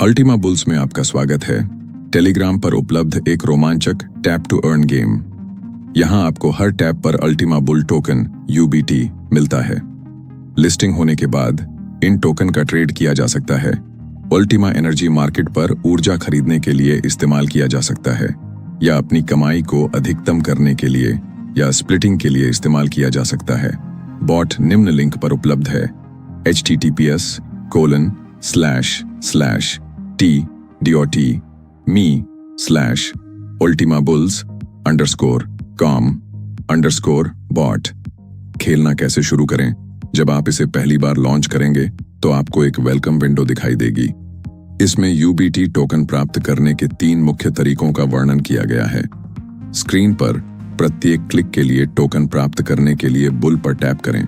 Ultima bulls में आपका स्वागत है। टेलीग्राम पर उपलब्ध एक रोमांचक टैप टू अर्न गेम। यहां आपको हर टैप पर अल्टीमा बुल टोकन UBT मिलता है। लिस्टिंग होने के बाद इन टोकन का ट्रेड किया जा सकता है। अल्टीमा एनर्जी मार्केट पर ऊर्जा खरीदने के लिए इस्तेमाल किया जा सकता है, या अपनी कमाई को अधिकतम करने के लिए या स्प्लिटिंग के लिए इस्तेमाल किया जा सकता है। बॉट निम्न लिंक पर उपलब्ध है: https://t.me/ultimabulls_com_bot। खेलना कैसे शुरू करें? जब आप इसे पहली बार लॉन्च करेंगे तो आपको एक वेलकम विंडो दिखाई देगी। इसमें UBT टोकन प्राप्त करने के 3 मुख्य तरीकों का वर्णन किया गया है। स्क्रीन पर प्रत्येक क्लिक के लिए टोकन प्राप्त करने के लिए बुल पर टैप करें।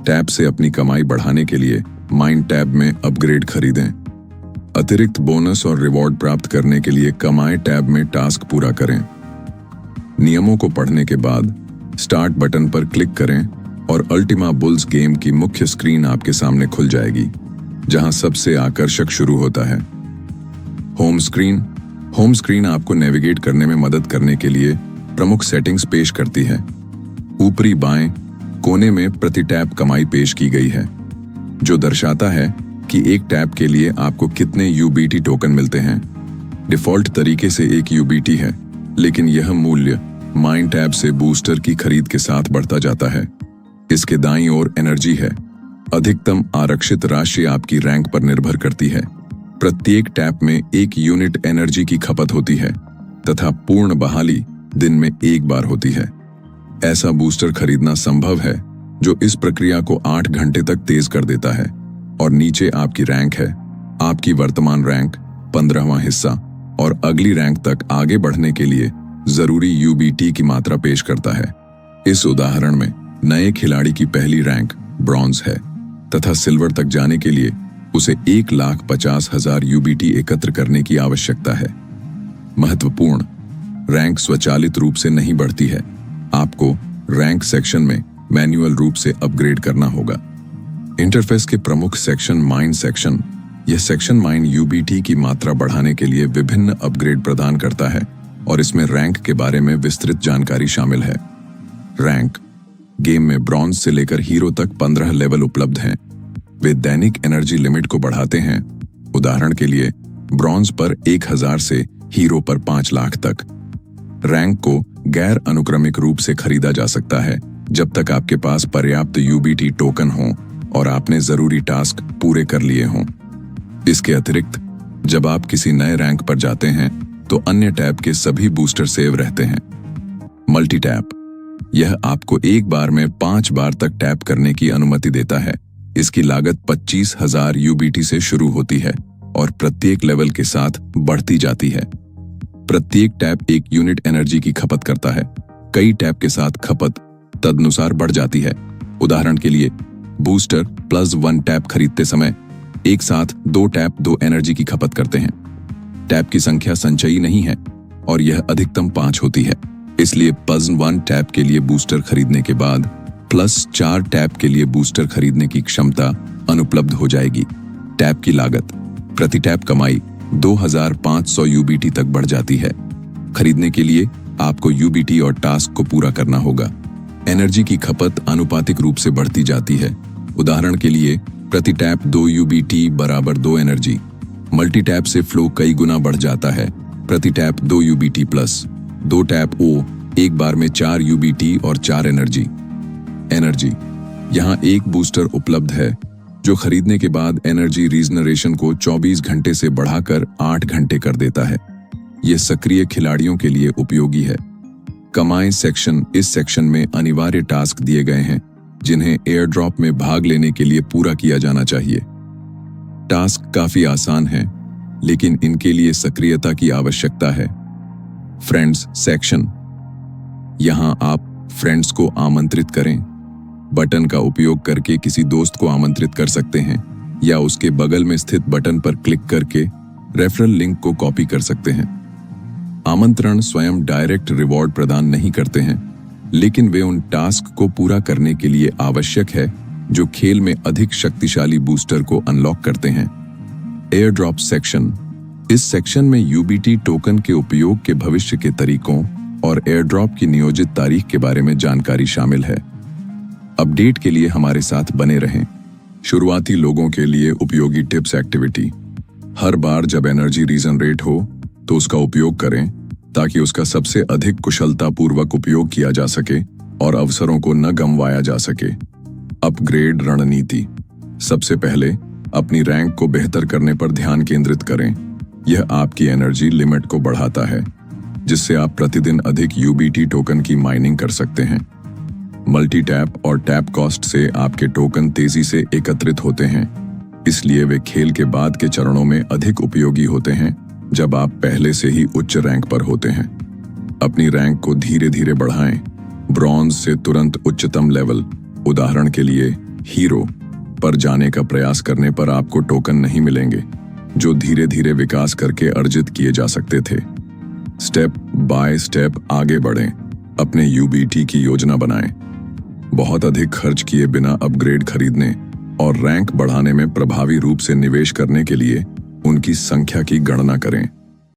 टैब से अपनी कमाई बढ़ाने के लिए माइंड टैब में अपग्रेड खरीदें। अतिरिक्त बोनस और रिवॉर्ड प्राप्त करने के लिए कमाई टैब में टास्क पूरा करें। नियमों को पढ़ने के बाद स्टार्ट बटन पर क्लिक करें और अल्टीमा बुल्स गेम की मुख्य स्क्रीन आपके सामने खुल जाएगी, जहां सबसे आकर्षक शुरू होता है। होम स्क्रीन आपको नेविगेट करने में मदद करने के लिए प्रमुख सेटिंग्स पेश करती है। ऊपरी बाएं कोने में प्रति टैप कमाई पेश की गई है, जो दर्शाता है कि एक टैप के लिए आपको कितने UBT टोकन मिलते हैं। डिफॉल्ट तरीके से एक UBT है, लेकिन यह मूल्य माइंड टैब से बूस्टर की खरीद के साथ बढ़ता जाता है। इसके दाईं ओर एनर्जी है। अधिकतम आरक्षित राशि आपकी रैंक पर निर्भर करती है। प्रत्येक टैप में 1 यूनिट एनर्जी की खपत होती है तथा पूर्ण बहाली दिन में 1 बार होती है। ऐसा बूस्टर खरीदना संभव है जो इस प्रक्रिया को 8 घंटे तक तेज कर देता है। और नीचे आपकी रैंक है। आपकी वर्तमान रैंक 15वां हिस्सा और अगली रैंक तक आगे बढ़ने के लिए जरूरी UBT की मात्रा पेश करता है। इस उदाहरण में नए खिलाड़ी की पहली रैंक ब्रॉन्ज है तथा सिल्वर तक जाने के लिए उसे 1,50,000 UBT एकत्र करने की आवश्यकता है। महत्वपूर्ण, रैंक स्वचालित रूप से नहीं बढ़ती है। आपको रैंक सेक्शन में मैन्युअल रूप से अपग्रेड करना होगा। इंटरफेस के प्रमुख सेक्शन माइंड सेक्शन। यह सेक्शन माइंड UBT की मात्रा बढ़ाने के लिए विभिन्न अपग्रेड प्रदान करता है और इसमें रैंक के बारे में विस्तृत जानकारी शामिल है। रैंक गेम में ब्रॉन्ज से लेकर हीरो तक 15 लेवल उपलब्ध हैं। वे दैनिक एनर्जी लिमिट को बढ़ाते हैं। उदाहरण के लिए ब्रॉन्ज पर 1000 से हीरो पर 5 लाख तक। रैंक को गैर अनुक्रमिक रूप से खरीदा जा सकता है जब तक आपके पास पर्याप्त UBT टोकन हो और आपने जरूरी टास्क पूरे कर लिए हों। इसके अतिरिक्त जब आप किसी नए रैंक पर जाते हैं तो अन्य टैब के सभी बूस्टर सेव रहते हैं। मल्टी टैप, यह आपको एक बार में 5 बार तक टैप करने की अनुमति देता है। इसकी लागत 25,000 UBT से शुरू होती है और प्रत्येक लेवल के साथ बढ़ती जाती है। प्रत्येक टैप 1 यूनिट एनर्जी की खपत करता है। कई टैप के साथ खपत तदनुसार बढ़ जाती है। उदाहरण के लिए बूस्टर +1 टैप खरीदते समय एक साथ 2 टैप 2 एनर्जी की खपत करते हैं। टैप की संख्या संचयी नहीं है और यह अधिकतम 5 होती है। इसलिए +1 टैप के लिए बूस्टर खरीदने के बाद +4 टैप के लिए बूस्टर खरीदने की क्षमता अनुपलब्ध हो जाएगी। टैप की लागत प्रति टैप कमाई 2,500 UBT तक बढ़ जाती है। खरीदने के लिए आपको UBT और टास्क को पूरा करना होगा। एनर्जी की खपत आनुपातिक रूप से बढ़ती जाती है। उदाहरण के लिए प्रति टैप 2 UBT बराबर 2 एनर्जी। मल्टी टैप से फ्लो कई गुना बढ़ जाता है। प्रति टैप 2 UBT प्लस 2 टैप एक बार में 4 UBT और 4 एनर्जी। यहाँ एक बूस्टर उपलब्ध है जो खरीदने के बाद एनर्जी रीजनरेशन को 24 घंटे से बढ़ाकर 8 घंटे कर देता है। यह सक्रिय खिलाड़ियों के लिए उपयोगी है। कमाई सेक्शन, इस सेक्शन में अनिवार्य टास्क दिए गए हैं जिन्हें एयर ड्रॉप में भाग लेने के लिए पूरा किया जाना चाहिए। टास्क काफी आसान है, लेकिन इनके लिए सक्रियता की आवश्यकता है। फ्रेंड्स सेक्शन, यहां आप फ्रेंड्स को आमंत्रित करें। बटन का उपयोग करके किसी दोस्त को आमंत्रित कर सकते हैं या उसके बगल में स्थित बटन पर क्लिक करके रेफरल लिंक को कॉपी कर सकते हैं। आमंत्रण स्वयं डायरेक्ट रिवॉर्ड प्रदान नहीं करते हैं, लेकिन वे उन टास्क को पूरा करने के लिए आवश्यक है जो खेल में अधिक शक्तिशाली बूस्टर को अनलॉक करते हैं। Air drop section. इस सेक्शन में यूबीटी टोकन के उपयोग के भविष्य के तरीकों और एयर ड्रॉप की नियोजित तारीख के बारे में जानकारी शामिल है। अपडेट के लिए हमारे साथ बने रहें। शुरुआती लोगों के लिए उपयोगी टिप्स एक्टिविटी। हर बार जब एनर्जी रीजनरेट हो तो उसका उपयोग करें ताकि उसका सबसे अधिक कुशलतापूर्वक उपयोग किया जा सके और अवसरों को न गंवाया जा सके। अपग्रेड रणनीति। सबसे पहले अपनी रैंक को बेहतर करने पर ध्यान केंद्रित करें। यह आपकी एनर्जी लिमिट को बढ़ाता है, जिससे आप प्रतिदिन अधिक यूबीटी टोकन की माइनिंग कर सकते हैं। मल्टी टैप और टैप कॉस्ट से आपके टोकन तेजी से एकत्रित होते हैं, इसलिए वे खेल के बाद के चरणों में अधिक उपयोगी होते हैं जब आप पहले से ही उच्च रैंक पर होते हैं। अपनी रैंक को धीरे धीरे बढ़ाएं। ब्रॉन्ज से तुरंत उच्चतम लेवल, उदाहरण के लिए हीरो, पर जाने का प्रयास करने पर आपको टोकन नहीं मिलेंगे जो धीरे धीरे विकास करके अर्जित किए जा सकते थे। स्टेप बाय स्टेप आगे बढ़ें। अपने यूबीटी की योजना बनाएं। बहुत अधिक खर्च किए बिना अपग्रेड खरीदने और रैंक बढ़ाने में प्रभावी रूप से निवेश करने के लिए उनकी संख्या की गणना करें।